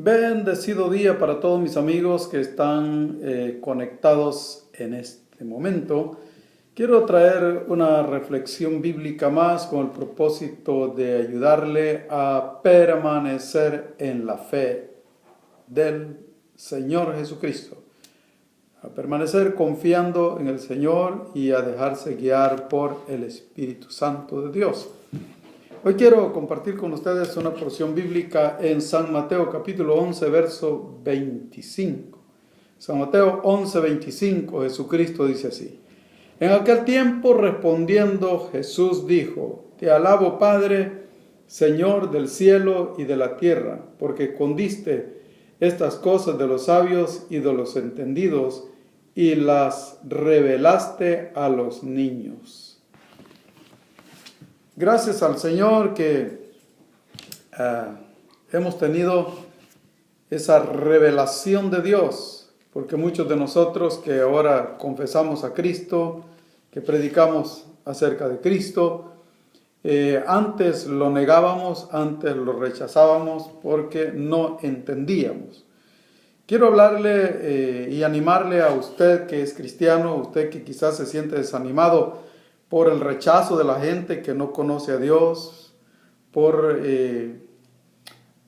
Bendecido día para todos mis amigos que están conectados en este momento. Quiero traer una reflexión bíblica más con el propósito de ayudarle a permanecer en la fe del Señor Jesucristo, a permanecer confiando en el Señor y a dejarse guiar por el Espíritu Santo de Dios. Hoy quiero compartir con ustedes una porción bíblica en San Mateo capítulo 11, verso 25. San Mateo 11, 25, Jesucristo dice así: En aquel tiempo respondiendo Jesús dijo: Te alabo, Padre, Señor del cielo y de la tierra, porque escondiste estas cosas de los sabios y de los entendidos y las revelaste a los niños. Gracias al Señor que hemos tenido esa revelación de Dios, porque muchos de nosotros que ahora confesamos a Cristo, que predicamos acerca de Cristo, antes lo negábamos, antes lo rechazábamos porque no entendíamos. Quiero hablarle y animarle a usted que es cristiano, usted que quizás se siente desanimado por el rechazo de la gente que no conoce a Dios, por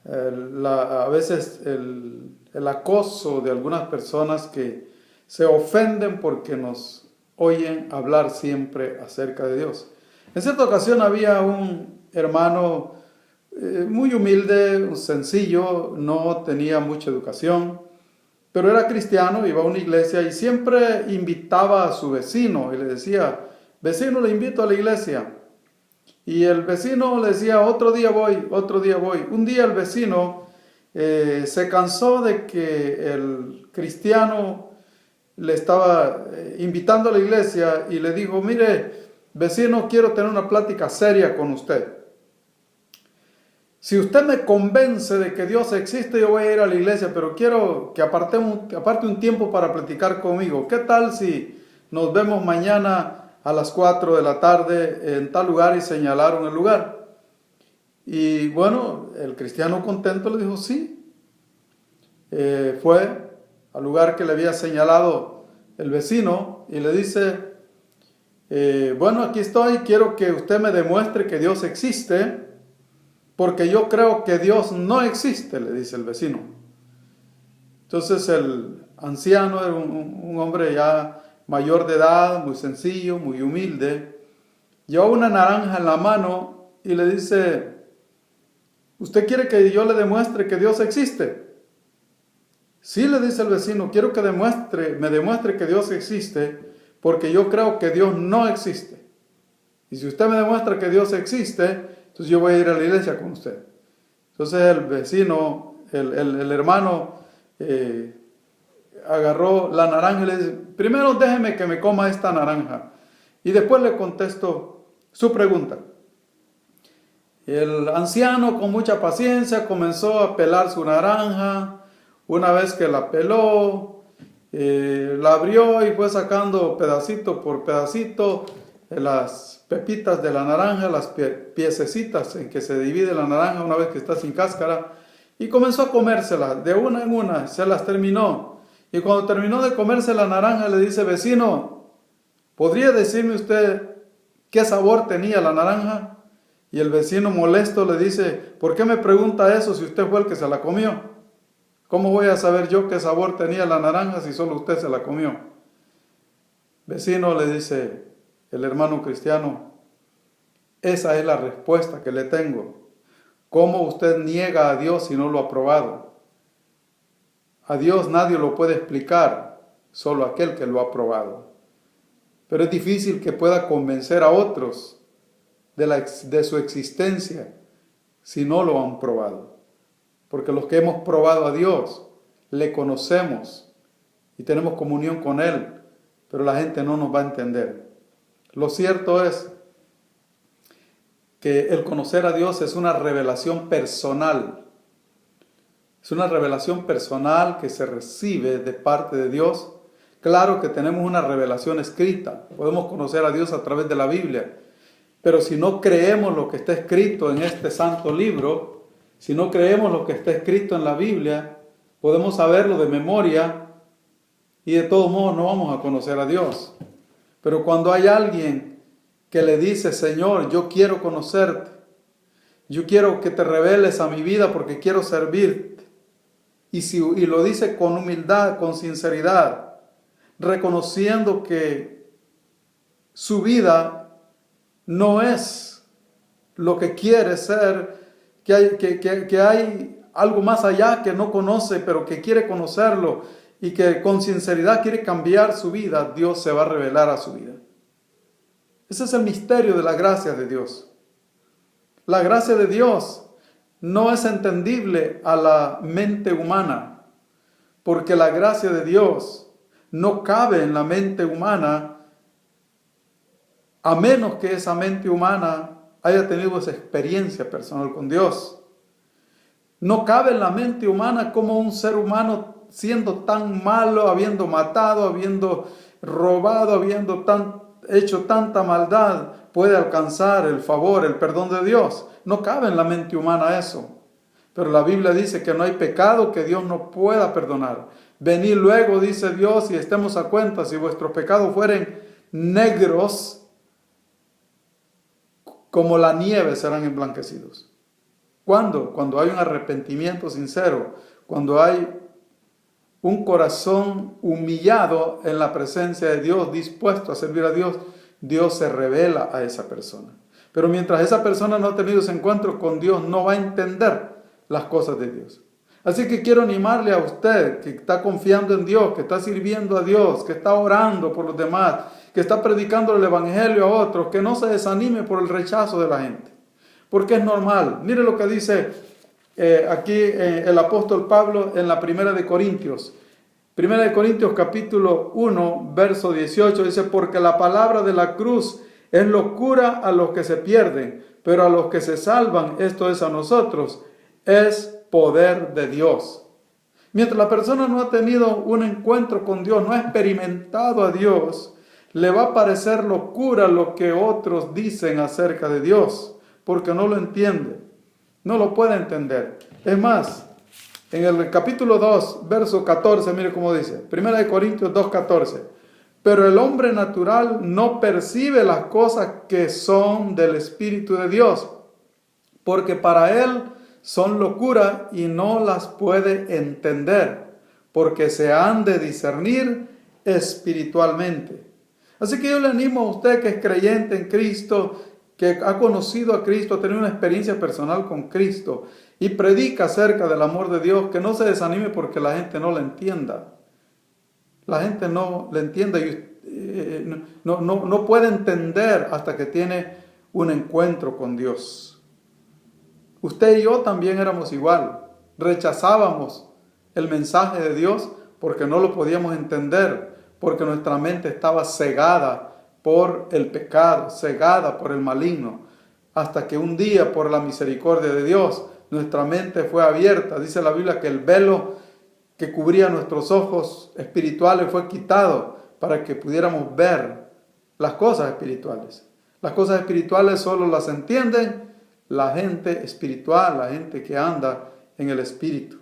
a veces el acoso de algunas personas que se ofenden porque nos oyen hablar siempre acerca de Dios. En cierta ocasión había un hermano muy humilde, sencillo, no tenía mucha educación, pero era cristiano, iba a una iglesia y siempre invitaba a su vecino y le decía: vecino, le invito a la iglesia. Y el vecino le decía: otro día voy, otro día voy. Un día el vecino se cansó de que el cristiano le estaba invitando a la iglesia y le dijo: mire, vecino, quiero tener una plática seria con usted. Si usted me convence de que Dios existe, yo voy a ir a la iglesia, pero quiero que aparte un tiempo para platicar conmigo. ¿Qué tal si nos vemos mañana a las 4 de la tarde en tal lugar? Y señalaron el lugar. Y bueno, el cristiano contento le dijo sí. Fue al lugar que le había señalado el vecino y le dice: bueno, aquí estoy, quiero que usted me demuestre que Dios existe, porque yo creo que Dios no existe, le dice el vecino. Entonces el anciano era un hombre ya mayor de edad, muy sencillo, muy humilde, llevaba una naranja en la mano y le dice: ¿usted quiere que yo le demuestre que Dios existe? Sí, le dice el vecino, quiero que me demuestre que Dios existe, porque yo creo que Dios no existe. Y si usted me demuestra que Dios existe, entonces yo voy a ir a la iglesia con usted. Entonces el vecino, el hermano, agarró la naranja y le dice: primero déjeme que me coma esta naranja y después le contesto su pregunta. El anciano, con mucha paciencia, comenzó a pelar su naranja. Una vez que la peló, la abrió y fue sacando pedacito por pedacito las pepitas de la naranja, las piececitas en que se divide la naranja una vez que está sin cáscara, y comenzó a comérselas de una en una, se las terminó. Y cuando terminó de comerse la naranja, le dice: vecino, ¿podría decirme usted qué sabor tenía la naranja? Y el vecino, molesto, le dice: ¿por qué me pregunta eso si usted fue el que se la comió? ¿Cómo voy a saber yo qué sabor tenía la naranja si solo usted se la comió? Vecino, le dice el hermano cristiano, esa es la respuesta que le tengo. ¿Cómo usted niega a Dios si no lo ha probado? A Dios nadie lo puede explicar, solo aquel que lo ha probado. Pero es difícil que pueda convencer a otros de su existencia si no lo han probado. Porque los que hemos probado a Dios, le conocemos y tenemos comunión con Él, pero la gente no nos va a entender. Lo cierto es que el conocer a Dios es una revelación personal. Es una revelación personal que se recibe de parte de Dios. Claro que tenemos una revelación escrita. Podemos conocer a Dios a través de la Biblia. Pero si no creemos lo que está escrito en este santo libro, Si no creemos lo que está escrito en la Biblia, podemos saberlo de memoria y de todos modos no vamos a conocer a Dios. Pero cuando hay alguien que le dice, Señor, yo quiero conocerte, yo quiero que te reveles a mi vida porque quiero servirte, y lo dice con humildad, con sinceridad, reconociendo que su vida no es lo que quiere ser, que hay algo más allá que no conoce, pero que quiere conocerlo y que con sinceridad quiere cambiar su vida, Dios se va a revelar a su vida. Ese es el misterio de la gracia de Dios. La gracia de Dios no es entendible a la mente humana, porque la gracia de Dios no cabe en la mente humana a menos que esa mente humana haya tenido esa experiencia personal con Dios. No cabe en la mente humana como un ser humano siendo tan malo, habiendo matado, habiendo robado, habiendo hecho tanta maldad, puede alcanzar el favor, el perdón de Dios. No cabe en la mente humana eso. Pero la Biblia dice que no hay pecado que Dios no pueda perdonar. Venid luego, dice Dios, y estemos a cuenta, si vuestros pecados fueren negros, como la nieve serán emblanquecidos. ¿Cuándo? Cuando hay un arrepentimiento sincero, cuando hay un corazón humillado en la presencia de Dios, dispuesto a servir a Dios, Dios se revela a esa persona. Pero mientras esa persona no ha tenido ese encuentro con Dios, no va a entender las cosas de Dios. Así que quiero animarle a usted que está confiando en Dios, que está sirviendo a Dios, que está orando por los demás, que está predicando el evangelio a otros, que no se desanime por el rechazo de la gente. Porque es normal. Mire lo que dice aquí el apóstol Pablo en la Primera de Corintios. Primera de Corintios capítulo 1, verso 18, dice, porque la palabra de la cruz es locura a los que se pierden, pero a los que se salvan, esto es a nosotros, es poder de Dios. Mientras la persona no ha tenido un encuentro con Dios, no ha experimentado a Dios, le va a parecer locura lo que otros dicen acerca de Dios, porque no lo entiende, no lo puede entender. Es más, en el capítulo 2, verso 14, mire cómo dice, 1 Corintios 2, 14, pero el hombre natural no percibe las cosas que son del Espíritu de Dios, porque para él son locura y no las puede entender, porque se han de discernir espiritualmente. Así que yo le animo a usted que es creyente en Cristo, que ha conocido a Cristo, ha tenido una experiencia personal con Cristo y predica acerca del amor de Dios, que no se desanime porque la gente no la entienda. La gente no la entiende y no puede entender hasta que tiene un encuentro con Dios. Usted y yo también éramos igual. Rechazábamos el mensaje de Dios porque no lo podíamos entender, porque nuestra mente estaba cegada por el pecado, cegada por el maligno, hasta que un día, por la misericordia de Dios, nuestra mente fue abierta. Dice la Biblia que el velo que cubría nuestros ojos espirituales fue quitado para que pudiéramos ver las cosas espirituales. Las cosas espirituales solo las entienden la gente espiritual, la gente que anda en el Espíritu.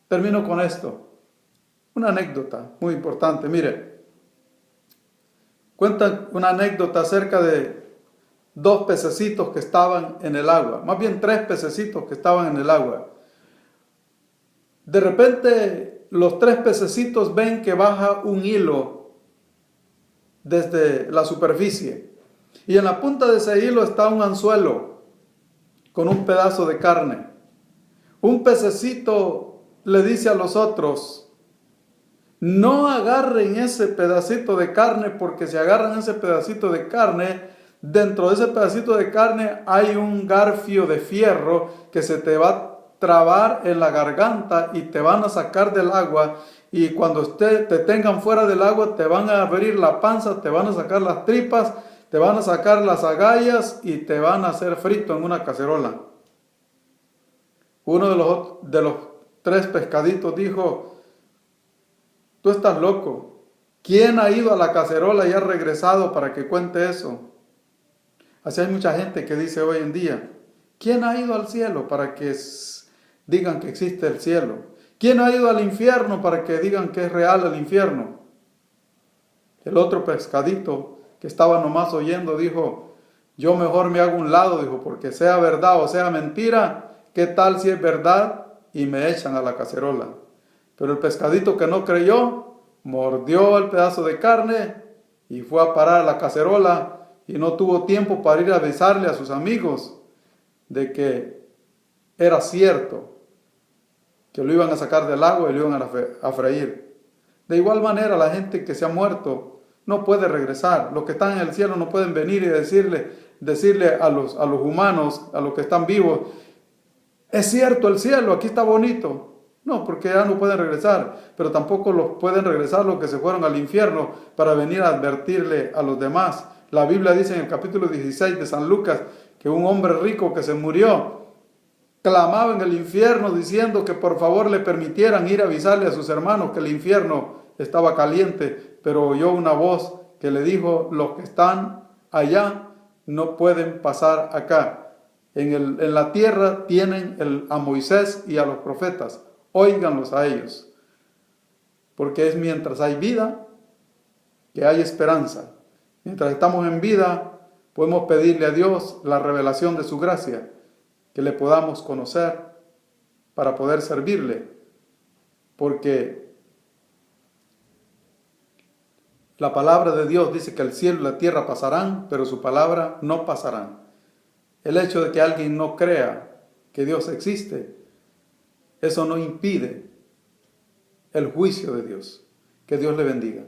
Termino con esto. Una anécdota muy importante. Mire, cuentan una anécdota acerca de 2 pececitos que estaban en el agua. Más bien 3 pececitos que estaban en el agua. De repente los 3 pececitos ven que baja un hilo desde la superficie. Y en la punta de ese hilo está un anzuelo con un pedazo de carne. Un pececito le dice a los otros, no agarren ese pedacito de carne, porque si agarran ese pedacito de carne, dentro de ese pedacito de carne hay un garfio de fierro que se te va a trabar en la garganta y te van a sacar del agua, y cuando te tengan fuera del agua te van a abrir la panza, te van a sacar las tripas, te van a sacar las agallas y te van a hacer frito en una cacerola. Uno de los 3 pescaditos dijo, tú estás loco. ¿Quién ha ido a la cacerola y ha regresado para que cuente eso? Así hay mucha gente que dice hoy en día, ¿quién ha ido al cielo para que digan que existe el cielo? ¿Quién ha ido al infierno para que digan que es real el infierno? El otro pescadito que estaba nomás oyendo dijo, yo mejor me hago un lado, dijo, porque sea verdad o sea mentira, ¿qué tal si es verdad? Y me echan a la cacerola. Pero el pescadito que no creyó, mordió el pedazo de carne y fue a parar a la cacerola y no tuvo tiempo para ir a avisarle a sus amigos de que era cierto, que lo iban a sacar del agua y lo iban a freír. De igual manera, la gente que se ha muerto no puede regresar. Los que están en el cielo no pueden venir y decirle a los humanos, a los que están vivos, es cierto el cielo, aquí está bonito. No, porque ya no pueden regresar, pero tampoco los pueden regresar los que se fueron al infierno para venir a advertirle a los demás. La Biblia dice en el capítulo 16 de San Lucas que un hombre rico que se murió clamaba en el infierno diciendo que por favor le permitieran ir a avisarle a sus hermanos que el infierno estaba caliente, pero oyó una voz que le dijo, los que están allá no pueden pasar acá. En la tierra tienen a Moisés y a los profetas, óiganlos a ellos, porque es mientras hay vida que hay esperanza. Mientras estamos en vida, podemos pedirle a Dios la revelación de su gracia, que le podamos conocer para poder servirle, porque la palabra de Dios dice que el cielo y la tierra pasarán, pero su palabra no pasarán. El hecho de que alguien no crea que Dios existe, eso no impide el juicio de Dios. Que Dios le bendiga.